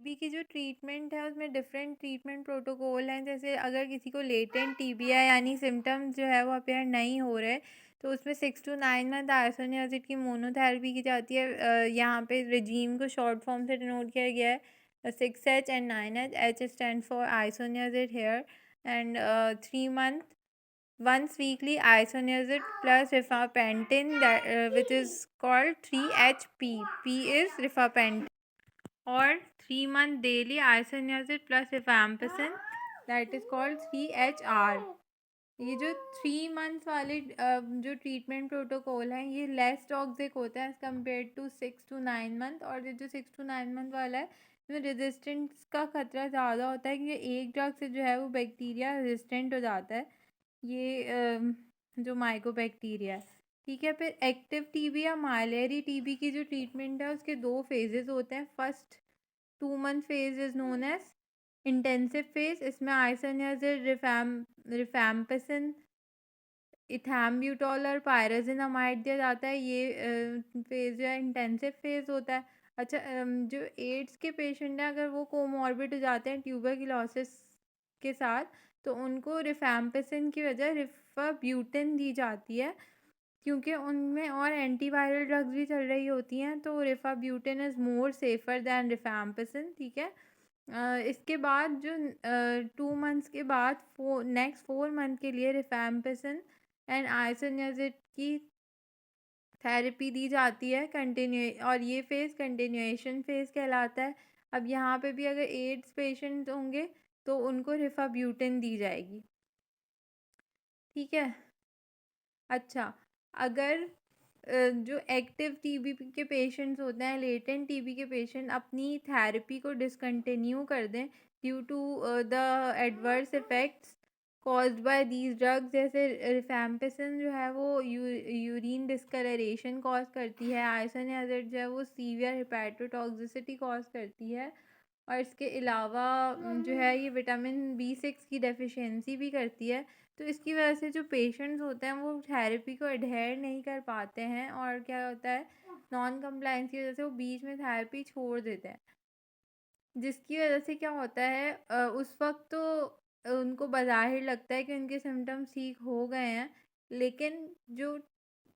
TB की जो treatment है उसमें डिफरेंट ट्रीटमेंट प्रोटोकॉल हैं। जैसे अगर किसी को लेटेंट टीबी है यानी सिम्टम्स जो है वो अपेयर नहीं हो रहे, तो उसमें 6 to 9 मंथ आइसोनियाज़िड की मोनोथेरेपी की जाती है। यहाँ पे रेजीम को शॉर्ट फॉर्म से डिनोट किया गया है 6H and 9H। H stand for isoniazid here and 3 month once weekly isoniazid plus rifampicin that which is called 3HP. P is rifampicin, और 3 month daily isoniazid plus rifampicin that is called 3HR। ये जो 3 month वाले जो treatment protocol है ये less toxic होता है as compare to 6 to 9 month. और ये जो 6 to 9 मंथ वाला है इसमें रेजिस्टेंस का खतरा ज़्यादा होता है क्योंकि एक ड्रग से जो है वो बैक्टीरिया रेजिस्टेंट हो जाता है, ये जो माइकोबैक्टीरिया है। ठीक है, फिर एक्टिव टीबी या माइलेरी टीबी की जो ट्रीटमेंट है उसके 2 फेजेस होते हैं। First 2 month phase is known as intensive phase. इसमें आइसोनियाज़िड रिफैम्पिसिन इथैम्ब्यूटोल और पायराजिनामाइड दिया जाता है। ये फेज जो है इंटेंसिव फेज होता है। अच्छा, जो एड्स के पेशेंट हैं अगर वो कोमॉर्बिड हो जाते हैं ट्यूबरक्लोसिस के साथ, तो उनको रिफैम्पिसिन की वजह रिफाब्यूटिन दी जाती है क्योंकि उनमें और एंटीवायरल ड्रग्स भी चल रही होती हैं, तो rifabutin is more safer than rifampicin. ठीक है, इसके बाद जो 2 मंथ्स के बाद नेक्स्ट 4 मंथ के लिए रिफैम्पिसिन एंड आइसोनियाज़िड की थेरेपी दी जाती है कंटिन्यू, और ये फेज़ कंटिन्यूएशन फेज़ कहलाता है। अब यहाँ पे भी अगर एड्स पेशेंट होंगे तो उनको रिफाब्यूटिन दी जाएगी। ठीक है। अच्छा, अगर जो एक्टिव टीबी के पेशेंट्स होते हैं, लेटेंट टीबी के पेशेंट अपनी थेरेपी को डिसकंटिन्यू कर दें due to the adverse effects caused by these drugs, जैसे रिफैम्पिसिन जो है वो यूरिन डिस्कलरेशन कॉज करती है, आइसोनियाज़िड जो है वो सीवियर हेपेटोटॉक्सिसिटी कॉज करती है, और इसके अलावा जो है ये विटामिन B6 की डेफिशिएंसी भी करती है। तो इसकी वजह से जो पेशेंट्स होते हैं वो थेरेपी को एडहेयर नहीं कर पाते हैं, और क्या होता है नॉन कंप्लायंस की वजह से वो बीच में थेरेपी छोड़ देते हैं, जिसकी वजह से क्या होता है उस वक्त तो उनको बज़ाहिर लगता है कि उनके सिम्टम्स ठीक हो गए हैं, लेकिन जो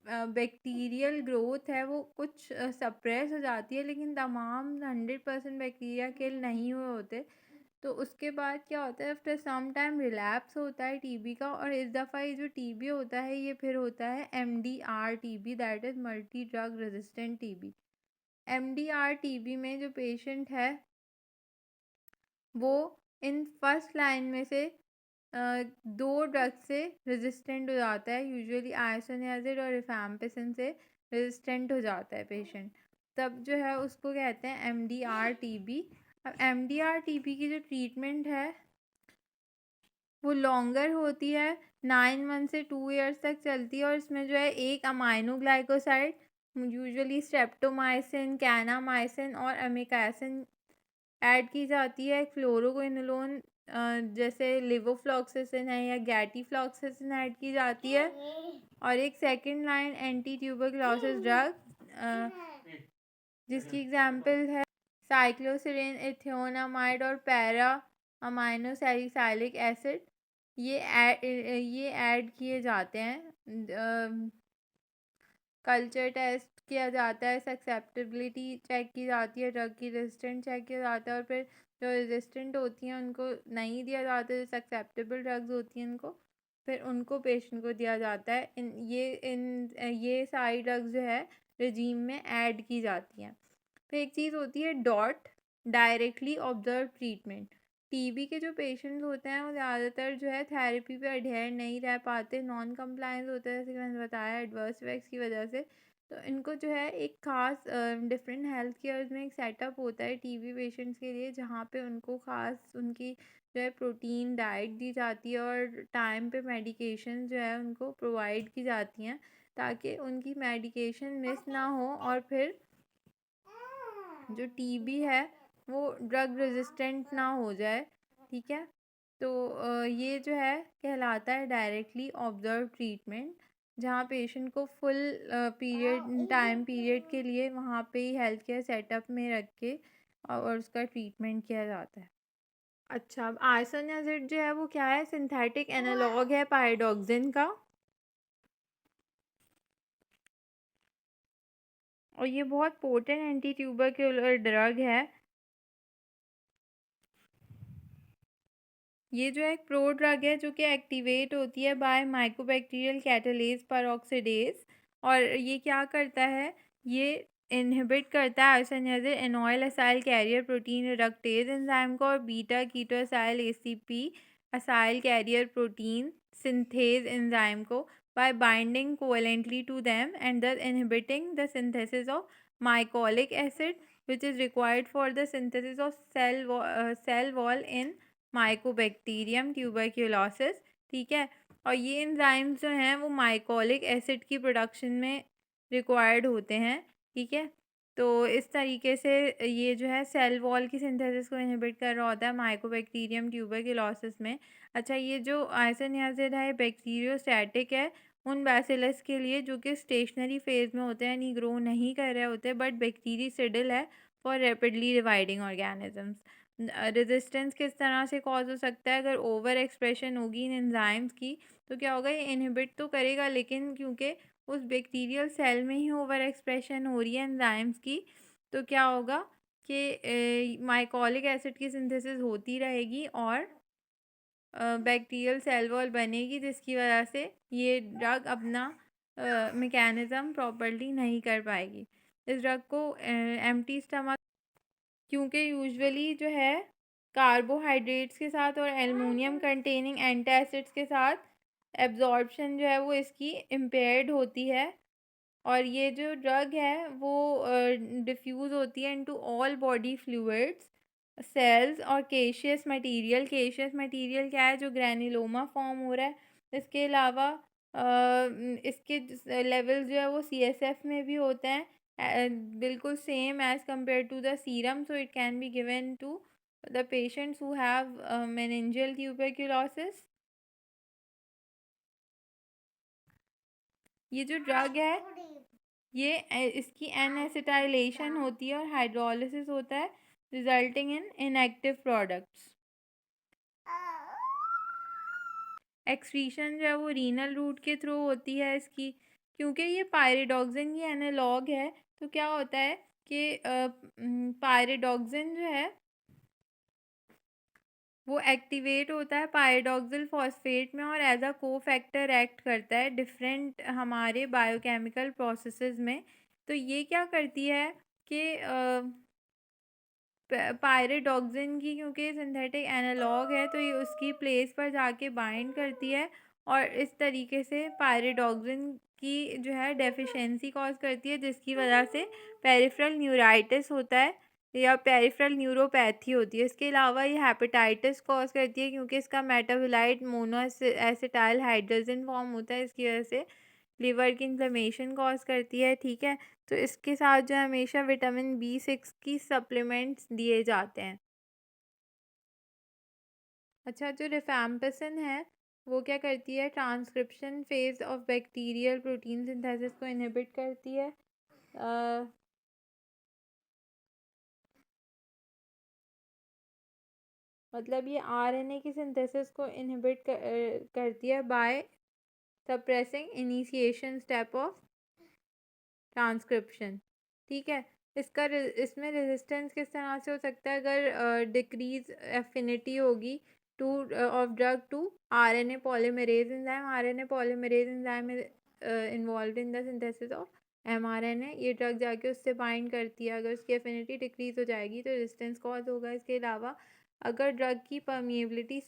बैक्टीरियल ग्रोथ है वो कुछ सप्रेस हो जाती है, लेकिन तमाम 100% बैक्टीरिया किल नहीं हुए होते। तो उसके बाद क्या होता है आफ्टर सम टाइम रिलैप्स होता है टीबी का, और इस दफ़ा ये जो टीबी होता है ये फिर होता है MDR TB, that is multi drug resistant TB. MDR TB में जो पेशेंट है वो इन फर्स्ट लाइन में से 2 ड्रग से रेजिस्टेंट हो जाता है, यूजुअली आइसोनियाज़िड और रिफैम्पिसिन से रेजिस्टेंट हो जाता है पेशेंट, तब जो है उसको कहते हैं MDR टीबी। अब MDR टीबी की जो ट्रीटमेंट है वो लॉन्गर होती है, 9 मंथ से 2 years तक चलती है, और इसमें जो है एक अमाइनोग्लाइकोसाइड यूजुअली स्ट्रेप्टोमाइसिन, कैनामाइसिन और अमिकासिन ऐड की जाती है। फ्लोरोक्विनोलोन जैसे लिवोफ्लॉक्सासिन है या गैटिफ्लॉक्सासिन ऐड की जाती है, और एक second line anti tuberculosis drug जिसकी एग्जांपल है साइक्लोसिरिन, इथेनोमाइड और पैरा अमाइनो सैलिसाइलिक एसिड, ये ऐड किए जाते हैं। कल्चर टेस्ट किया जाता है, सक्सेप्टेबिलिटी चेक की जाती है, ड्रग की रेजिस्टेंट चेक किया जाता है, और फिर जो रेजिस्टेंट होती हैं उनको नहीं दिया जाता, जो सक्सेप्टेबल ड्रग्स होती हैं उनको फिर उनको पेशेंट को दिया जाता है। ये सारी ड्रग्स जो है रेजीम में ऐड की जाती हैं। फिर एक चीज़ होती है dot, directly observe treatment. TB के जो पेशेंट्स होते हैं वो ज़्यादातर जो है थेरेपी पे अडहेयर नहीं रह पाते, नॉन कंप्लायंस होते हैं, जैसे कि मैंने बताया एडवर्स इफेक्ट्स की वजह से। तो इनको जो है एक ख़ास डिफरेंट हेल्थ केयर में एक सेटअप होता है टीबी पेशेंट्स के लिए, जहाँ पे उनको ख़ास उनकी जो है प्रोटीन डाइट दी जाती है, और टाइम पे मेडिकेशन जो है उनको प्रोवाइड की जाती हैं ताकि उनकी मेडिकेशन मिस ना हो, और फिर जो टीबी है वो ड्रग रेजिस्टेंट ना हो जाए। ठीक है, तो ये जो है कहलाता है डायरेक्टली ऑब्जर्व ट्रीटमेंट, जहाँ पेशेंट को फुल पीरियड टाइम पीरियड के लिए वहाँ पे ही हेल्थ केयर सेटअप में रख के और उसका ट्रीटमेंट किया जाता है। अच्छा, अब आइसोनियाज़िड जो है वो क्या है? सिंथेटिक एनालॉग है पायरोडॉक्सिन का, और ये बहुत पोटेंट एंटी ट्यूबरक्युलर ड्रग है। ये जो है एक प्रो ड्रग है जो कि एक्टिवेट होती है बाय माइकोबैक्टीरियल कैटालेज पेरोक्सिडेज, और ये क्या करता है? ये इनहिबिट करता है isoniazid enoyl acyl carrier protein reductase enzyme को, और beta keto acyl ACP acyl carrier protein synthase enzyme को by binding covalently to them and thus inhibiting the synthesis of mycolic acid which is required for the synthesis of cell wall in Mycobacterium tuberculosis. ठीक है, और ये enzymes जो हैं वो mycolic acid की production में रिक्वायर्ड होते हैं। ठीक है, तो इस तरीके से ये जो है सेल वॉल की सिंथेसिस को इनहिबिट कर रहा होता है माइकोबैक्टीरियम ट्यूबरक्यूलोसिस में। अच्छा, ये जो आइसोनियाज़िड है बैक्टीरियोस्टैटिक है उन बैसिलस के लिए जो कि स्टेशनरी फेज में होते हैं, यानी ग्रो नहीं कर रहे होते, बट बैक्टीरियसिडल है for rapidly dividing organisms. Resistance किस तरह से कॉज हो सकता है? अगर ओवर एक्सप्रेशन होगी इन एंजाइम्स की तो क्या होगा? ये इनहिबिट तो करेगा, लेकिन क्योंकि उस बैक्टीरियल सेल में ही ओवर एक्सप्रेशन हो रही है एंजाइम्स की, तो क्या होगा कि माइकोलिक एसिड की सिंथेसिस होती रहेगी और बैक्टीरियल सेल वॉल बनेगी, जिसकी वजह से ये ड्रग अपना मैकेनिज़्म प्रॉपर्ली नहीं कर पाएगी। इस ड्रग को एम्प्टी स्टमक, क्योंकि यूजुअली जो है कार्बोहाइड्रेट्स के साथ और एल्युमिनियम कंटेनिंग एंटासिड्स के साथ एब्जॉर्प्शन जो है वो इसकी इम्पेयर्ड होती है, और ये जो ड्रग है वो डिफ्यूज़ होती है into all body fluids cells और केशियस मटेरियल क्या है? जो ग्रैन्युलोमा फॉर्म हो रहा है। इसके अलावा इसके लेवल जो है वो सीएसएफ में भी होते हैं, बिल्कुल same as compare to the serum, so it can be given to the patients who have meningeal tuberculosis. ये जो ड्रग है ये इसकी एन एसिटाइलेशन होती है और हाइड्रोलिसिस होता है, resulting in inactive products. Excretion जो है वो रीनल रूट के थ्रू होती है इसकी, क्योंकि ये पायरिडॉक्सिन की एनालॉग है। तो क्या होता है कि पायरिडॉक्सिन जो है वो एक्टिवेट होता है पायरिडॉक्सिल फॉस्फेट में और एज अ को फैक्टर एक्ट करता है डिफरेंट हमारे बायोकेमिकल प्रोसेसेस में। तो ये क्या करती है कि पायरिडॉक्सिन की, क्योंकि सिंथेटिक एनालॉग है, तो ये उसकी प्लेस पर जाके बाइंड करती है और इस तरीके से पायरिडॉक्सिन की जो है डेफिशिएंसी कॉज करती है, जिसकी वजह से पेरिफेरल न्यूराइटिस होता है या पेरिफेरल न्यूरोपैथी होती है। इसके अलावा ये हेपेटाइटिस कॉज करती है, क्योंकि इसका metabolite mono acetyl hydrogen form होता है, इसकी वजह से लिवर की इन्फ्लेमेशन कॉज करती है। ठीक है, तो इसके साथ जो है हमेशा विटामिन B6 की सप्लीमेंट्स दिए जाते हैं। अच्छा, जो रिफैम्पिसिन है वो क्या करती है? Transcription phase of bacterial protein synthesis को इनहिबिट करती है। मतलब ये RNA की सिंथेसिस को इनहिबिट करती है by suppressing initiation step of transcription. ठीक है, इसमें रेजिस्टेंस किस तरह से हो सकता है? अगर डिक्रीज एफिनिटी होगी to of drug to RNA polymerase enzyme. RNA polymerase enzyme involve in the synthesis of mRNA। ये ड्रग जाके उससे बाइंड करती है, अगर उसकी एफिनिटी डिक्रीज हो जाएगी तो रेजिस्टेंस कॉज होगा। इसके अलावा अगर ड्रग की permeability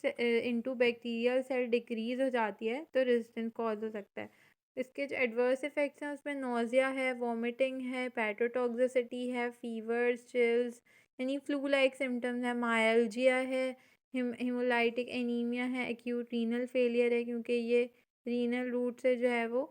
into bacterial cell decrease हो जाती है तो रेजिस्टेंस कॉज हो सकता है। इसके जो एडवर्स इफ़ेक्ट्स हैं उसमें नोज़िया है, वॉमिटिंग है, पैटोटॉक्सिसिटी है, फीवर्स, चिल्स यानी फ्लू लाइक सिम्टम्स है, मायल्जिया है, हिमोलाइटिक एनीमिया है, एक्यूट रीनल फेलियर है, क्योंकि ये रीनल रूट से जो है वो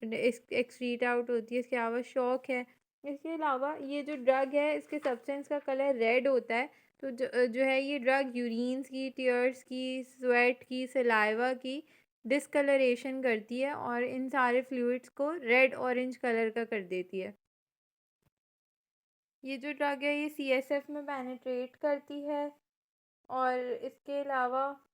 एक्सक्रीट आउट होती है। इसके अलावा शॉक है। इसके अलावा ये जो ड्रग है इसके सब्सटेंस का कलर रेड होता है। तो जो है ये ड्रग यूरिन्स की, टीयर्स की, स्वेट की, सलाइवा की डिस्कलरेशन करती है और इन सारे फ्लूइड्स को रेड ऑरेंज कलर का कर देती है। ये जो ड्रग है ये CSF में पेनिट्रेट करती है और इसके अलावा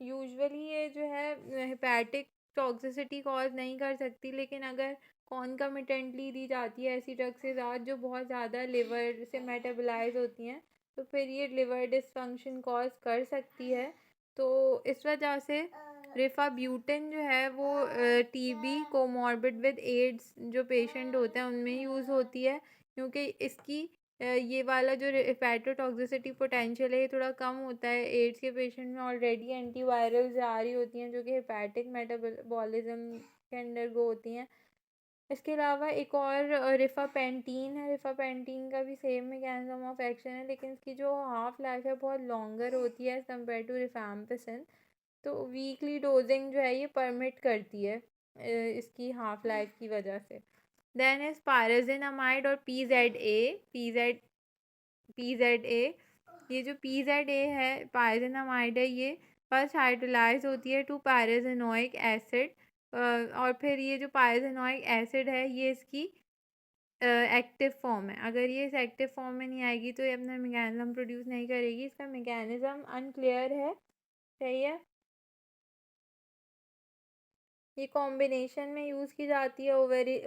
यूजुअली ये जो है हेपेटिक टॉक्सिसिटी कॉज नहीं कर सकती, लेकिन अगर कॉन्कमिटेंटली दी जाती है ऐसी ड्रग से साथ जो बहुत ज़्यादा लिवर से मेटाबोलाइज होती हैं तो फिर ये लिवर डिसफंक्शन कॉज कर सकती है। तो इस वजह से रिफाब्यूटिन जो है वो टीबी कोमॉर्बिड विद एड्स जो पेशेंट होते हैं उनमें यूज़ होती है, क्योंकि इसकी ये वाला जो हेपेटोटॉक्सिसिटी पोटेंशियल है ये थोड़ा कम होता है। एड्स के पेशेंट में ऑलरेडी एंटीवायरल्स आ रही होती हैं जो कि हेपेटिक मेटाबॉलिज्म के अंडरगो होती हैं। इसके अलावा एक और रिफापेंटीन है। रिफापेंटीन का भी सेम मैकेनिज्म ऑफ एक्शन है, लेकिन इसकी जो हाफ लाइफ है बहुत लॉन्गर होती है एज़ कम्पेयर टू रिफैम्पिसिन। तो वीकली डोजिंग जो है ये परमिट करती है इसकी हाफ लाइफ की वजह से। देन इज पायराजिनामाइड और PZA। ये जो PZA है पायराजिनामाइड है, ये फर्स्ट हाइड्रोलाइज होती है टू पायराजिनोइक एसिड और फिर ये जो पायराजिनोइक एसिड है ये इसकी एक्टिव फॉर्म है। अगर ये इस एक्टिव फॉर्म में नहीं आएगी तो ये अपना मैकेनिज्म प्रोड्यूस नहीं करेगी। इसका मैकेनिज्म अनक्लियर है, सही है। ये कॉम्बिनेशन में यूज़ की जाती है,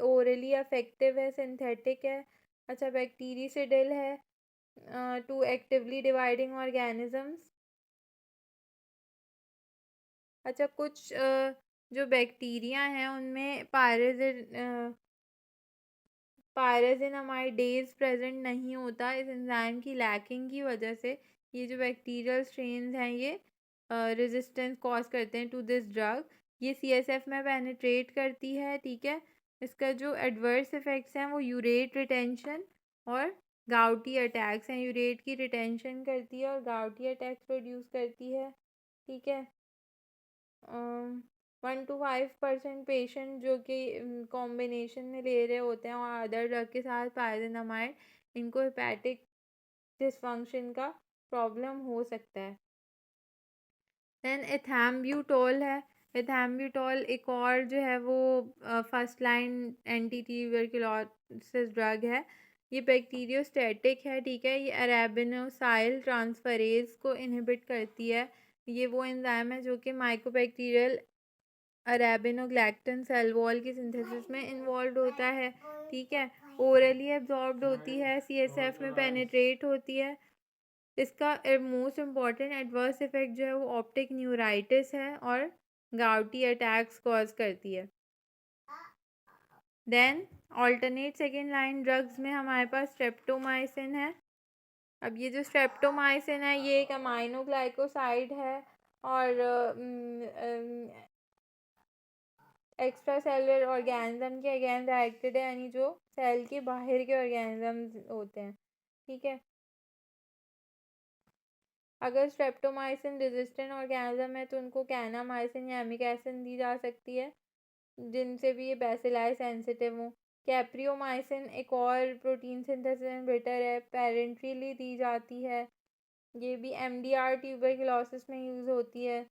ओरली इफेक्टिव है, सिंथेटिक है। अच्छा, बैक्टीरिसिडिल है टू एक्टिवली डिवाइडिंग ऑर्गेनिजम्स। अच्छा, कुछ जो बैक्टीरिया हैं उनमें पायराजिनामाइडेज प्रेजेंट नहीं होता इस एंजाइम की लैकिंग की वजह से। ये जो बैक्टीरियल स्ट्रेन्स हैं ये रेजिस्टेंस कॉज करते हैं टू दिस ड्रग। ये CSF में पेनिट्रेट करती है, ठीक है। इसका जो एडवर्स इफ़ेक्ट्स हैं वो यूरेट रिटेंशन और गाउटी अटैक्स हैं। यूरेट की रिटेंशन करती है और गाउटी अटैक्स प्रोड्यूस करती है, ठीक है। 1 to 5% पेशेंट जो कि कॉम्बिनेशन में ले रहे होते हैं और अदर ड्रग के साथ पायराजिनामाइड, इनको हेपेटिक डिसफंक्शन का प्रॉब्लम हो सकता है। देन एथैम्ब्यूटोल है। एथैम्ब्यूटोल एक और जो है वो first line anti tuberculosis drug है। ये बैक्टीरियोस्टैटिक है, ठीक है। ये अरेबिनोसाइल ट्रांसफरेज को इनहिबिट करती है। ये वो एंजाइम है जो कि माइकोबैक्टीरियल अरेबिनोग्लैक्टन सेल वॉल की सिंथेसिस में इन्वॉल्व होता है, ठीक है। ओरली एब्जॉर्ब्ड होती है, CSF में पेनिट्रेट होती है। इसका मोस्ट इम्पॉर्टेंट एडवर्स इफेक्ट जो है वो ऑप्टिक न्यूराइटिस है और गाउटी अटैक्स कॉज करती है। Then alternate second line drugs में हमारे पास स्ट्रेप्टोमाइसिन है। अब ये जो स्ट्रेप्टोमाइसिन है ये एक अमाइनो ग्लाइकोसाइड है और एक्स्ट्रा सेलुलर ऑर्गेनिज्म के अगेंस्ट डायरेक्टेड है, यानी जो सेल के बाहर के ऑर्गेनिजम्स होते हैं, ठीक है। अगर स्ट्रेप्टोमाइसिन रेजिस्टेंट ऑर्गेनिज्म है तो उनको कैनामाइसिन या एमिकैसिन दी जा सकती है, जिनसे भी ये बेसिलाई सेंसिटिव हो। कैप्रियोमाइसिन एक और प्रोटीन सिंथेसिस इनहिबिटर है, पेरेंट्रीली दी जाती है। ये भी MDR ट्यूबरकुलोसिस में यूज़ होती है।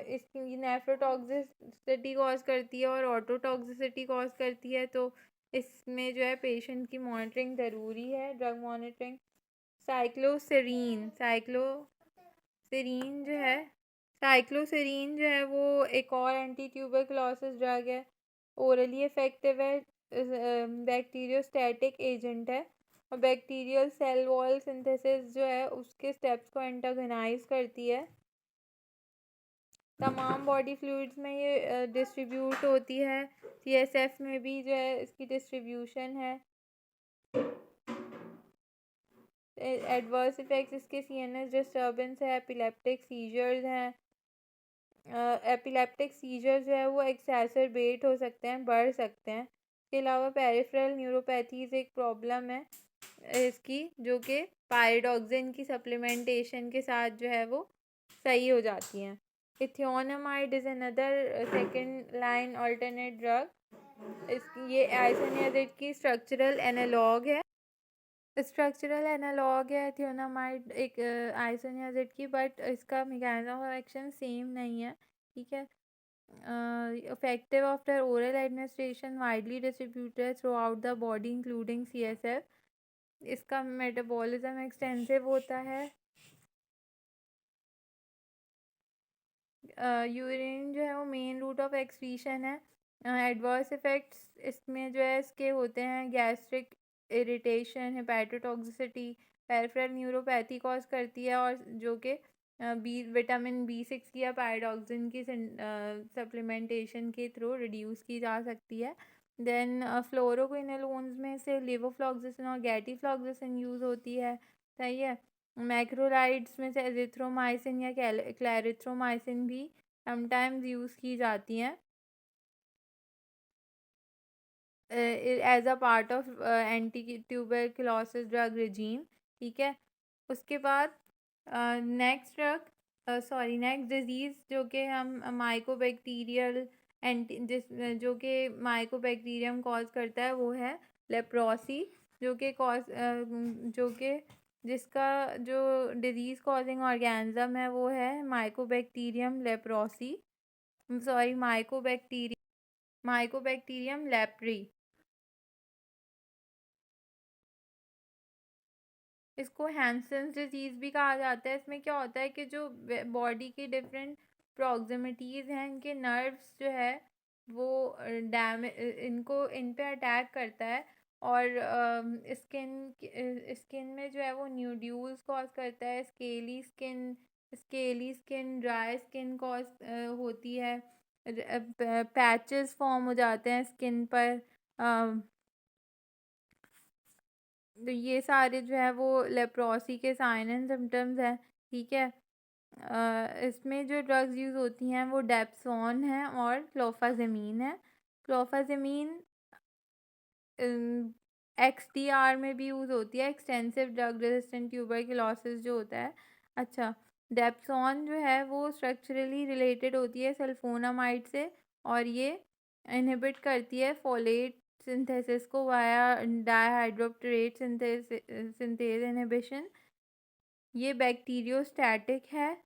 इसकी नेफ्रोटॉक्सिसिटी कॉज करती है और ऑटोटॉक्सिसिटी कॉज करती है, तो इसमें जो है पेशेंट की मॉनिटरिंग ज़रूरी है, ड्रग मॉनिटरिंग। साइक्लोसेरीन जो है वो एक और एंटी ट्यूबरकुलोसिस ड्रग है। ओरली इफेक्टिव है, बैक्टीरियोस्टैटिक एजेंट है और बैक्टीरियल सेल वॉल सिंथेसिस जो है उसके स्टेप्स को एंटागोनाइज करती है। तमाम बॉडी फ्लूइड्स में ये डिस्ट्रीब्यूट होती है। CSF में भी जो है इसकी डिस्ट्रीब्यूशन है। एडवर्स इफेक्ट्स इसके CNS डिस्टर्बेंस है, एपिलेप्टिक सीजर्स हैं। एपिलेप्टिक सीजर जो है वो एक्सैसरबेट हो सकते हैं, बढ़ सकते हैं। इसके अलावा पेरिफेरल न्यूरोपैथीज एक प्रॉब्लम है इसकी, जो कि पायरोडॉक्सिन की सप्लीमेंटेशन के साथ जो है वो सही हो जाती हैं। इथियोनामाइड is another second line alternate drug. ये आइसोनियाजिड की स्ट्रक्चरल एनालॉग है। इथियोनामाइड एक आइसोनियाजिड की, बट इसका मैकेनिज्म ऑफ एक्शन सेम नहीं है, ठीक है। effective after oral administration, widely distributed throughout the body including CSF. इसका मेटाबॉलिज्म एक्सटेंसिव होता है। यूरिन जो है वो मेन रूट ऑफ एक्सक्रीशन है। एडवर्स इफ़ेक्ट्स इसमें जो है इसके होते हैं gastric irritation, hepatotoxicity, peripheral neuropathy cause करती है, और जो कि विटामिन B6 की या पायरोक्सिन की सप्लीमेंटेशन के थ्रू रिड्यूस की जा सकती है। देन फ्लोरोक्विनोलोन्स में से लेवोफ्लॉक्सिसिन और गैटिफ्लॉक्सिसिन यूज़ होती है। सही है। मैक्रोलाइड्स में से एजिथ्रोमाइसिन या क्लैरिथ्रोमाइसिन भी समटाइम्स यूज़ की जाती हैं as a part of anti tuberculosis drug regime. ठीक है। उसके बाद नेक्स्ट डिजीज़ जो कि हम माइकोबैक्टीरियल जिस जो कि माइकोबैक्टीरियम कॉज करता है वो है लेप्रोसी, जो कि जो कि जिसका जो डिजीज़ कॉजिंग ऑर्गेनिज्म है वो है Mycobacterium leprosy, sorry Mycobacterium leprae. इसको हैंसेंस डिजीज़ भी कहा जाता है। इसमें क्या होता है कि जो बॉडी की डिफरेंट प्रॉक्सिमिटीज़ हैं, इनके नर्व्स जो है वो इनको इन पे अटैक करता है, और स्किन में जो है वो न्यूड्यूल्स कॉज करता है, scaly skin, dry skin cause होती है, पैचेस फॉर्म हो जाते हैं स्किन पर। तो ये सारे जो है वो लेप्रोसी के साइन एंड सिम्टम्स हैं। ठीक है। इसमें जो ड्रग्स यूज़ होती हैं वो डेप्सोन है और क्लोफाजेमीन है। क्लोफाजेमीन XDR में भी यूज़ होती है, एक्सटेंसिव ड्रग रेजिस्टेंट ट्यूबरकुलोसिस जो होता है। अच्छा, डेप्सोन जो है वो स्ट्रक्चरली रिलेटेड होती है सल्फोनामाइड से, और ये इनहिबिट करती है फोलेट सिंथेसिस को वाया डाइहाइड्रोक्टेट सिंथेज इनहिबिशन। ये बैक्टीरियोस्टैटिक है।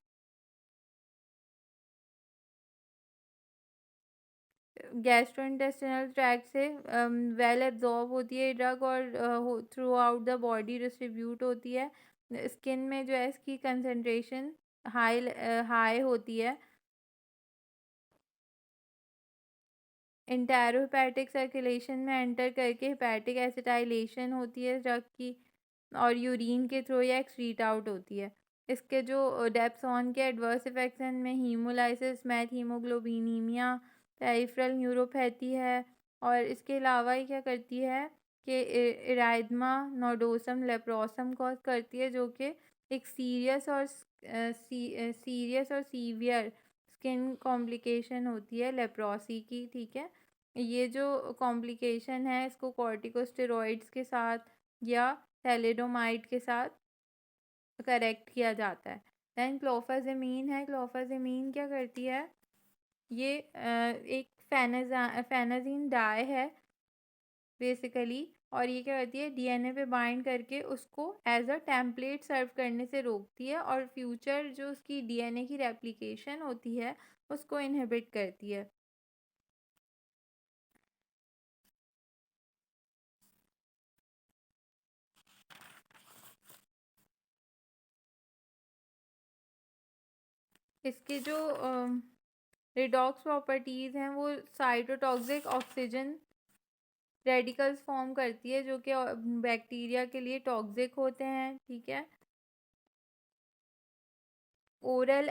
गैस्ट्रोइंटेस्टिनल ट्रैक्ट से वेल एब्जॉर्ब होती है ड्रग, और through out the body distribute होती है। स्किन में जो है इसकी कंसंट्रेशन हाई होती है। इंटेरोहेपेटिक सर्कुलेशन में एंटर करके हेपेटिक एसिटाइलेशन होती है ड्रग की, और यूरिन के थ्रू या एक्सक्रीट आउट होती है। इसके जो डेप्सोन के एडवर्स इफेक्ट्स हैं इनमें हीमोलाइसिस, मैथ हीमोग्लोबिनीमिया, पेरिफेरल न्यूरोपैथी है, और इसके अलावा ये क्या करती है कि इराइदमा नोडोसम लेप्रोसम कॉज करती है, जो कि एक सीरियस और सीवियर स्किन कॉम्प्लिकेशन होती है लेप्रोसी की। ठीक है। ये जो कॉम्प्लिकेशन है इसको कॉर्टिकोस्टेरॉइड्स के साथ या थैलिडोमाइड के साथ करेक्ट किया जाता है। दैन क्लोफाजेमीन है। क्लोफाजेमीन क्या करती है, ये एक फेनाजीन डाई है बेसिकली, और ये क्या करती है DNA पे बाइंड करके उसको एज अ टेम्पलेट सर्व करने से रोकती है, और फ्यूचर जो उसकी DNA की रेप्लिकेशन होती है उसको इनहिबिट करती है। इसके जो रिडॉक्स प्रॉपर्टीज़ हैं वो साइटोटॉक्सिक ऑक्सीजन रेडिकल्स फॉर्म करती है, जो कि बैक्टीरिया के लिए टॉक्सिक होते हैं। ठीक है। ओरल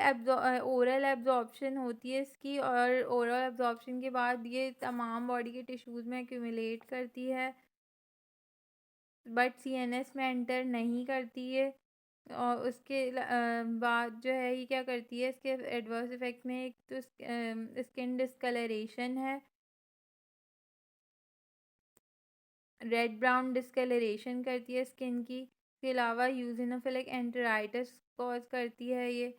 एब्जॉर्प्शन होती है इसकी, और ओरल एब्जॉर्प्शन के बाद ये तमाम बॉडी के टिश्यूज़ में एक्यूमुलेट करती है, बट CNS में एंटर नहीं करती है। और उसके बाद जो है ये क्या करती है, इसके एडवर्स इफेक्ट में एक तो स्किन डिस्कलरेशन है, रेड ब्राउन डिस्कलरेशन करती है स्किन की। इसके अलावा यूजिनोफिलिक एंटेराइटिस कॉज करती है ये।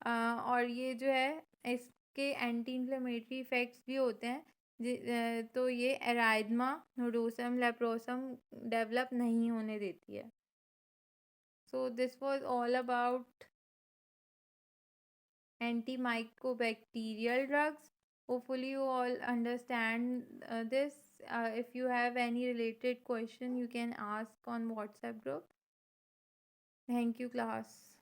और ये जो है इसके एंटी इन्फ्लेमेटरी इफ़ेक्ट्स भी होते हैं, तो ये एराइदमा नोडोसम लेप्रोसम डेवलप नहीं होने देती है। So this was all about anti mycobacterial drugs. Hopefully you all understand this. If you have any related question, you can ask on WhatsApp group. Thank you, class.